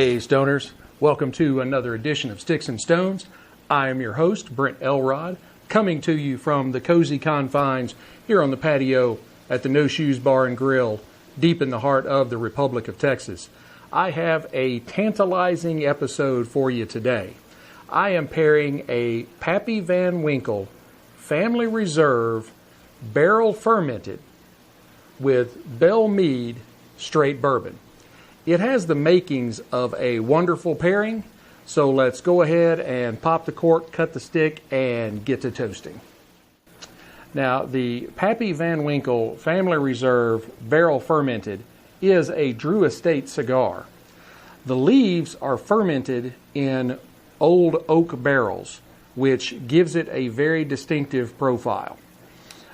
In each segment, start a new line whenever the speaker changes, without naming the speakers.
Hey Stoners, welcome to another edition of Sticks-n-Stonez. I am your host, Brent Elrod, coming to you from the cozy confines here on the patio at the No Shoes Bar and Grill, deep in the heart of the Republic of Texas. I have a tantalizing episode for you today. I am pairing a Pappy Van Winkle Family Reserve barrel fermented with Belle Meade straight bourbon. It has the makings of a wonderful pairing, so let's go ahead and pop the cork, cut the stick, and get to toasting. Now, the Pappy Van Winkle Family Reserve Barrel Fermented is a Drew Estate cigar. The leaves are fermented in old oak barrels, which gives it a very distinctive profile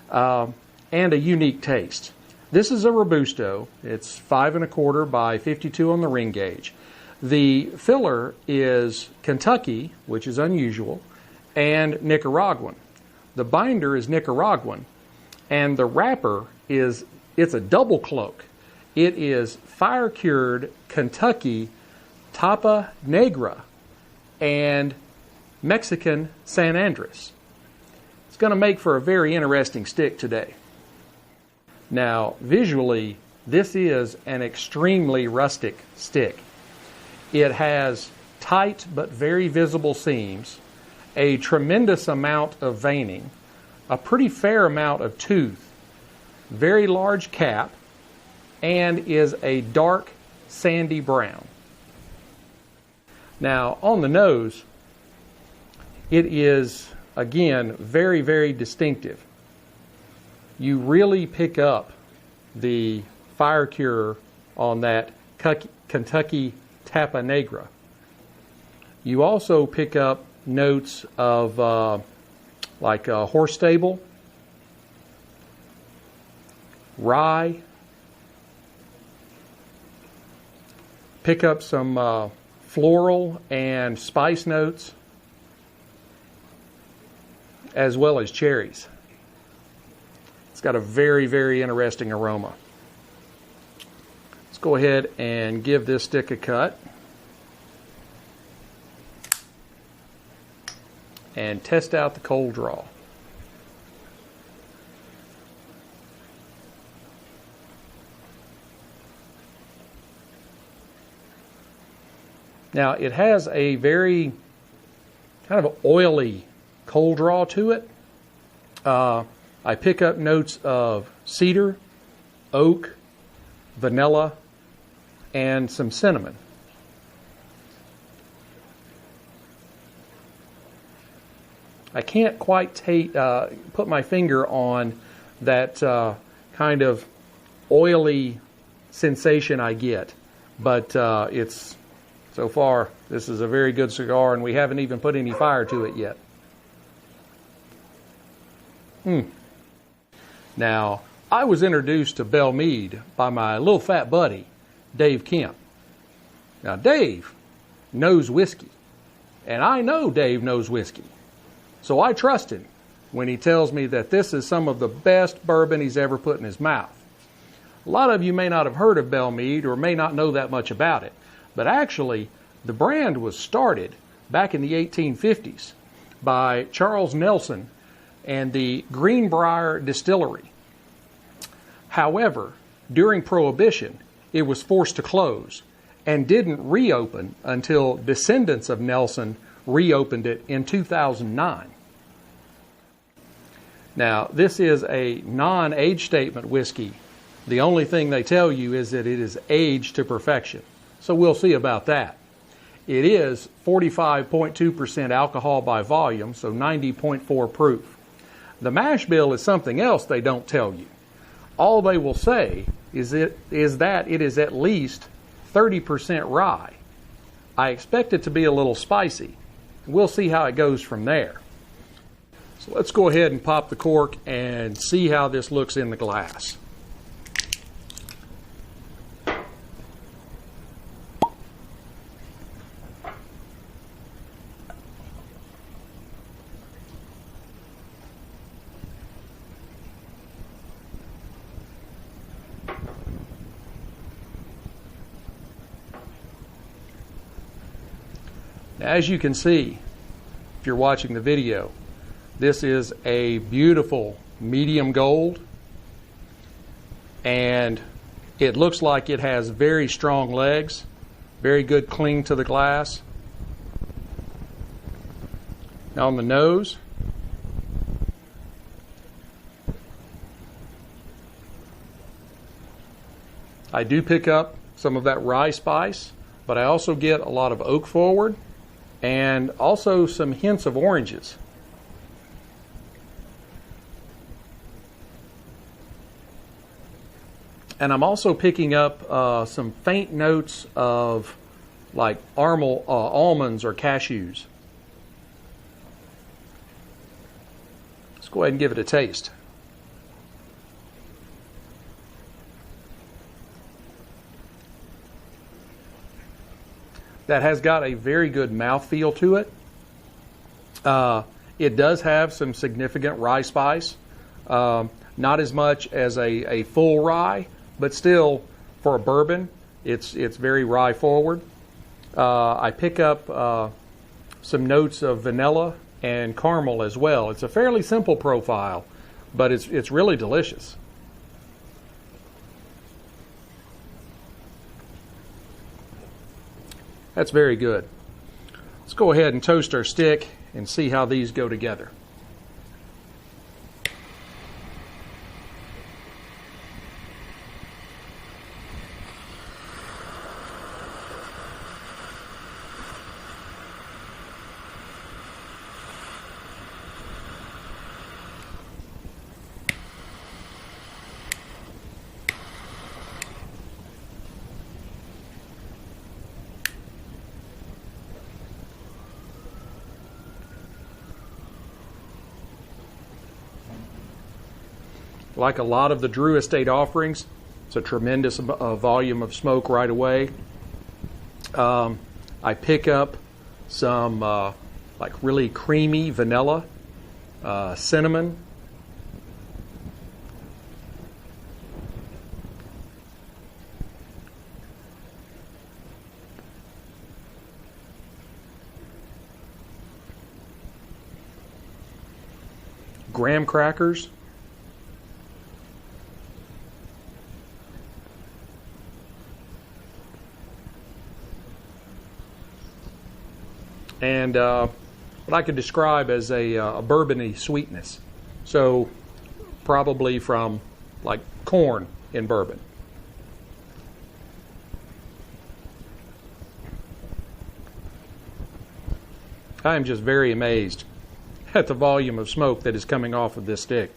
and a unique taste. This is a Robusto. It's 5 1/4 by 52 on the ring gauge. The filler is Kentucky, which is unusual, and Nicaraguan. The binder is Nicaraguan, and the wrapper it's a double cloak. It is fire-cured Kentucky Tapa Negra and Mexican San Andres. It's going to make for a very interesting stick today. Now, visually, this is an extremely rustic stick. It has tight but very visible seams, a tremendous amount of veining, a pretty fair amount of tooth, very large cap, and is a dark sandy brown. Now, on the nose, it is, again, very, very distinctive. You really pick up the fire cure on that Kentucky Tapa Negra. You also pick up notes of like horse stable, rye, pick up some floral and spice notes, as well as cherries. It's got a very, very interesting aroma. Let's go ahead and give this stick a cut and test out the cold draw. Now, it has a very kind of oily cold draw to it. I pick up notes of cedar, oak, vanilla, and some cinnamon. I can't quite put my finger on that kind of oily sensation I get, but so far, this is a very good cigar, and we haven't even put any fire to it yet. Now, I was introduced to Belle Meade by my little fat buddy, Dave Kemp. Now, Dave knows whiskey, and I know Dave knows whiskey. So I trust him when he tells me that this is some of the best bourbon he's ever put in his mouth. A lot of you may not have heard of Belle Meade or may not know that much about it, but actually, the brand was started back in the 1850s by Charles Nelson and the Greenbrier Distillery. However, during Prohibition, it was forced to close and didn't reopen until descendants of Nelson reopened it in 2009. Now, this is a non-age statement whiskey. The only thing they tell you is that it is aged to perfection. So we'll see about that. It is 45.2% alcohol by volume, so 90.4 proof. The mash bill is something else they don't tell you. All they will say is that it is at least 30% rye. I expect it to be a little spicy. We'll see how it goes from there. So let's go ahead and pop the cork and see how this looks in the glass. Now, as you can see, if you're watching the video, this is a beautiful medium gold, and it looks like it has very strong legs, very good cling to the glass. Now on the nose, I do pick up some of that rye spice, but I also get a lot of oak forward and also some hints of oranges. And I'm also picking up some faint notes of like almonds or cashews. Let's go ahead and give it a taste. That has got a very good mouthfeel to it. It does have some significant rye spice. Not as much as a full rye, but still, for a bourbon, it's very rye forward. I pick up some notes of vanilla and caramel as well. It's a fairly simple profile, but it's really delicious. That's very good. Let's go ahead and toast our stick and see how these go together. Like a lot of the Drew Estate offerings, it's a tremendous volume of smoke right away. I pick up some like really creamy vanilla, cinnamon, graham crackers, and what I could describe as a bourbony sweetness. So probably from like corn in bourbon. I am just very amazed at the volume of smoke that is coming off of this stick.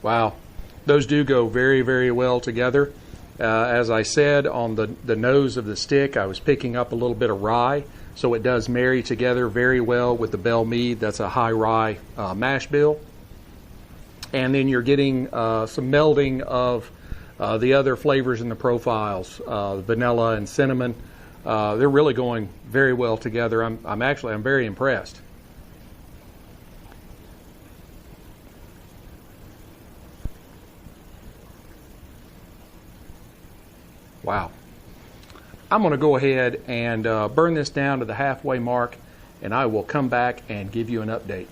Wow, those do go very, very well together. As I said, on the nose of the stick, I was picking up a little bit of rye, so it does marry together very well with the Belle Meade. That's a high rye mash bill. And then you're getting some melding of the other flavors in the profiles, vanilla and cinnamon. They're really going very well together. I'm very impressed. Wow. I'm going to go ahead and burn this down to the halfway mark, and I will come back and give you an update.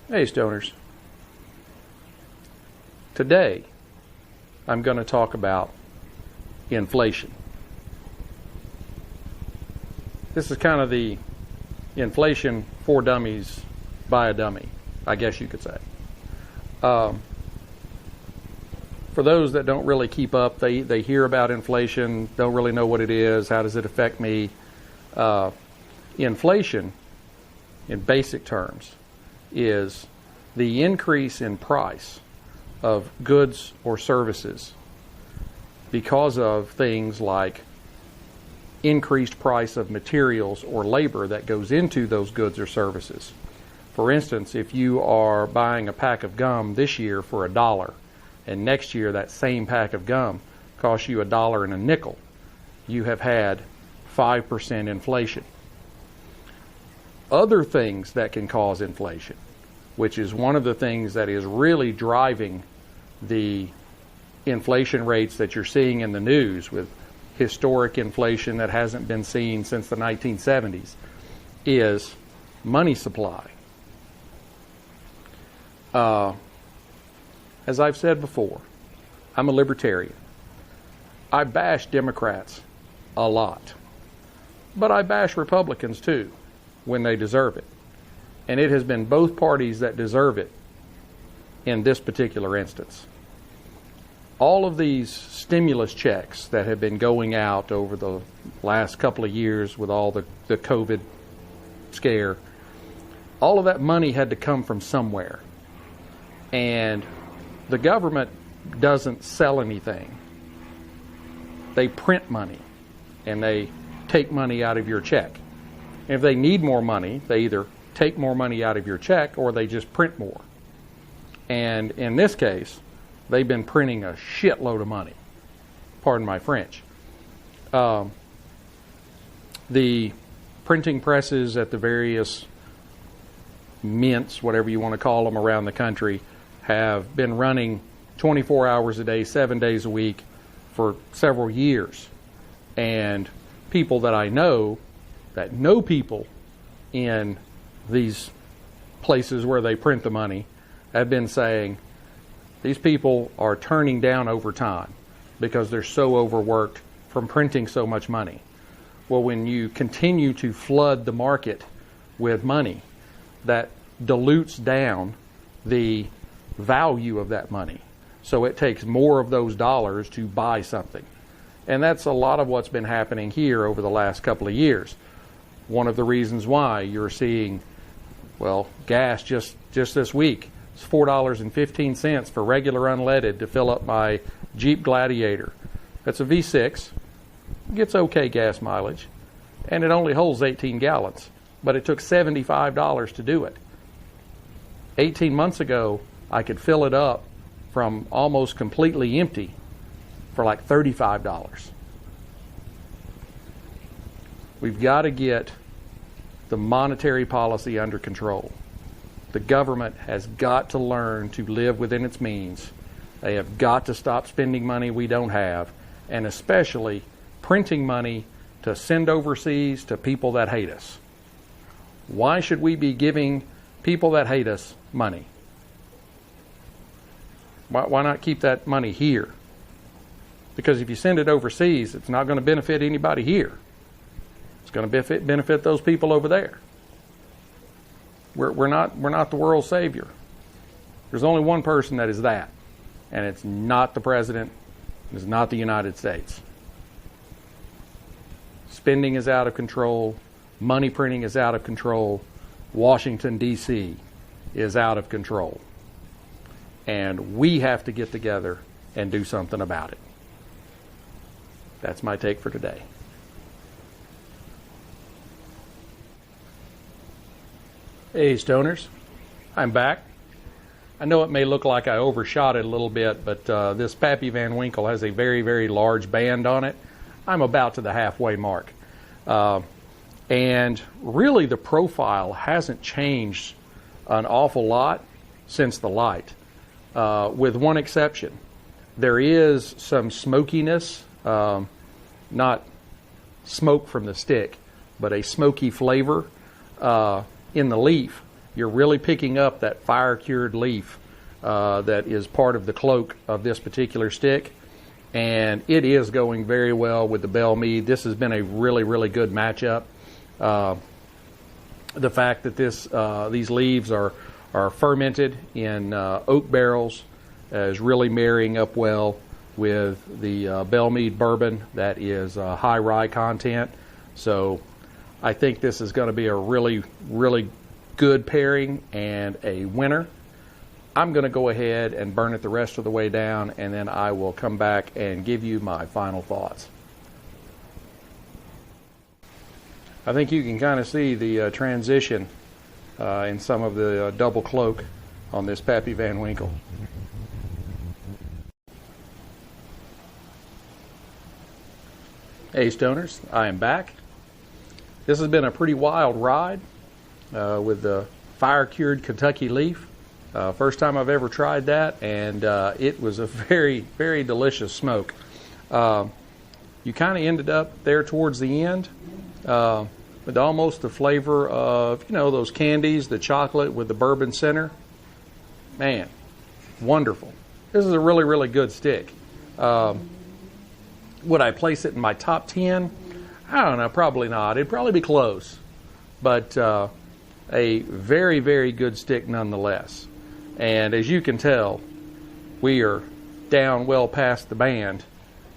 Hey, Stoners. Today, I'm going to talk about inflation. This is kind of the inflation for dummies by a dummy, I guess you could say. For those that don't really keep up, they hear about inflation, don't really know what it is, how does it affect me. Inflation, in basic terms, is the increase in price of goods or services because of things like increased price of materials or labor that goes into those goods or services. For instance, if you are buying a pack of gum this year for $1, and next year that same pack of gum costs you $1.05, you have had 5% inflation. Other things that can cause inflation, which is one of the things that is really driving the inflation rates that you're seeing in the news, with historic inflation that hasn't been seen since the 1970s, is money supply. As I've said before, I'm a libertarian. I bash Democrats a lot, but I bash Republicans too when they deserve it. And it has been both parties that deserve it in this particular instance. All of these stimulus checks that have been going out over the last couple of years with all the COVID scare, all of that money had to come from somewhere. And the government doesn't sell anything. They print money, and they take money out of your check. And if they need more money, they either take more money out of your check or they just print more. And in this case, they've been printing a shitload of money. Pardon my French. The printing presses at the various mints, whatever you want to call them, around the country have been running 24 hours a day, 7 days a week for several years. And people that I know that know people in these places where they print the money have been saying these people are turning down overtime because they're so overworked from printing so much money. Well, when you continue to flood the market with money, that dilutes down the value of that money. So it takes more of those dollars to buy something. And that's a lot of what's been happening here over the last couple of years. One of the reasons why you're seeing, well, gas just this week, it's $4.15 for regular unleaded to fill up my Jeep Gladiator. That's a V6, gets okay gas mileage, and it only holds 18 gallons. But it took $75 to do it. 18 months ago, I could fill it up from almost completely empty for like $35. We've got to get the monetary policy under control. The government has got to learn to live within its means. They have got to stop spending money we don't have, and especially printing money to send overseas to people that hate us. Why should we be giving people that hate us money? Why not keep that money here? Because if you send it overseas, it's not going to benefit anybody here. It's going to benefit those people over there. We're not the world's savior. There's only one person that is that, and it's not the president. It's not the United States. Spending is out of control. Money printing is out of control. Washington, D.C. is out of control. And we have to get together and do something about it. That's my take for today. Hey, Stoners. I'm back. I know it may look like I overshot it a little bit, but this Pappy Van Winkle has a very, very large band on it. I'm about to the halfway mark. And really the profile hasn't changed an awful lot since the light, with one exception. There is some smokiness, not smoke from the stick, but a smoky flavor in the leaf. You're really picking up that fire-cured leaf that is part of the cloak of this particular stick. And it is going very well with the Belle Meade. This has been a really, really good matchup. The fact that these leaves are fermented in oak barrels is really marrying up well with the Belle Meade bourbon that is high rye content. So I think this is going to be a really, really good pairing and a winner. I'm going to go ahead and burn it the rest of the way down, and then I will come back and give you my final thoughts. I think you can kind of see the transition in some of the double cloak on this Pappy Van Winkle. Hey Stoners, I am back. This has been a pretty wild ride with the fire-cured Kentucky leaf. First time I've ever tried that, and it was a very, very delicious smoke. You kind of ended up there towards the end with almost the flavor of, you know, those candies, the chocolate with the bourbon center. Man, wonderful. This is a really, really good stick. Would I place it in my top 10? I don't know, probably not. It'd probably be close. But a very, very good stick nonetheless. And as you can tell, we are down well past the band.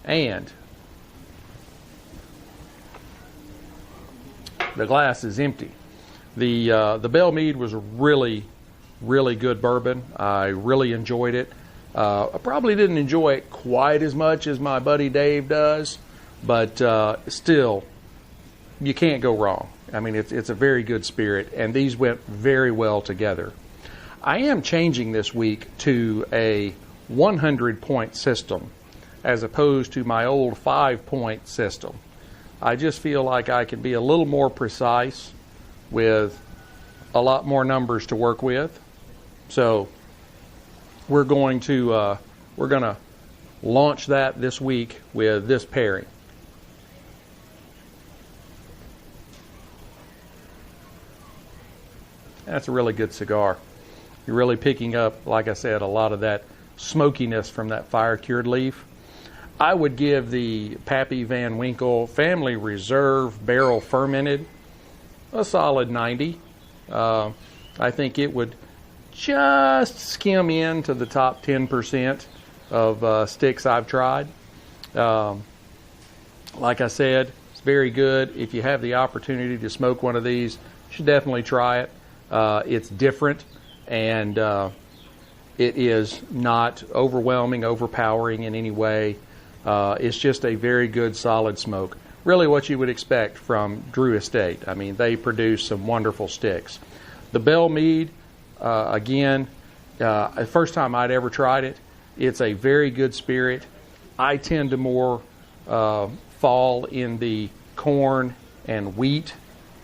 And the glass is empty. The Belle Meade was a really, really good bourbon. I really enjoyed it. I probably didn't enjoy it quite as much as my buddy Dave does, but still, you can't go wrong. I mean, it's a very good spirit, and these went very well together. I am changing this week to a 100-point system as opposed to my old 5-point system. I just feel like I can be a little more precise with a lot more numbers to work with. So we're going to launch that this week with this pairing. That's a really good cigar. You're really picking up, like I said, a lot of that smokiness from that fire-cured leaf. I would give the Pappy Van Winkle Family Reserve Barrel Fermented a solid 90. I think it would just skim into the top 10% of sticks I've tried. Like I said, it's very good. If you have the opportunity to smoke one of these, you should definitely try it. It's different, and it is not overwhelming, overpowering in any way. It's just a very good, solid smoke. Really what you would expect from Drew Estate. I mean, they produce some wonderful sticks. The Belle Meade, again, the first time I'd ever tried it, it's a very good spirit. I tend to more fall in the corn and wheat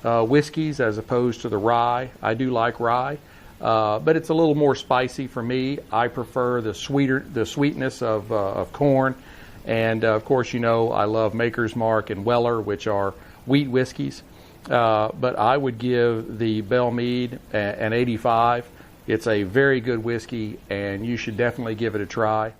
whiskeys as opposed to the rye. I do like rye, but it's a little more spicy for me. I prefer the sweetness of corn. And of course, you know, I love Maker's Mark and Weller, which are wheat whiskeys. But I would give the Belle Meade an 85. It's a very good whiskey, and you should definitely give it a try.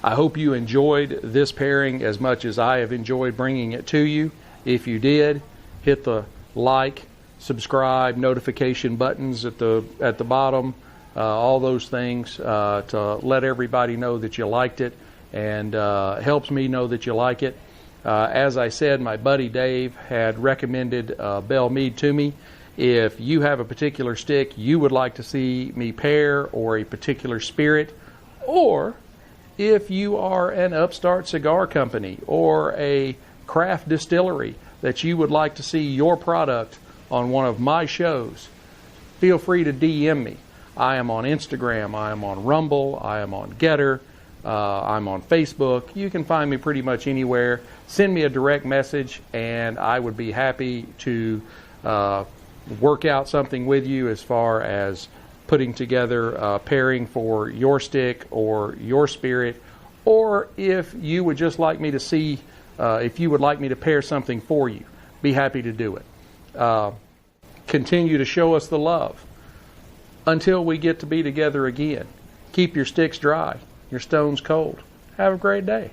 I hope you enjoyed this pairing as much as I have enjoyed bringing it to you. If you did, hit the like, subscribe, notification buttons at the bottom, all those things to let everybody know that you liked it, and helps me know that you like it. As I said, my buddy Dave had recommended Belle Meade to me. If you have a particular stick you would like to see me pair, or a particular spirit, or if you are an upstart cigar company or a craft distillery that you would like to see your product on one of my shows, feel free to DM me. I am on Instagram, I am on Rumble, I am on Getter, I'm on Facebook. You can find me pretty much anywhere. Send me a direct message, and I would be happy to work out something with you as far as putting together a pairing for your stick or your spirit, or if you would just like me to see, if you would like me to pair something for you, be happy to do it. Continue to show us the love. Until we get to be together again, keep your sticks dry, your stones cold. Have a great day.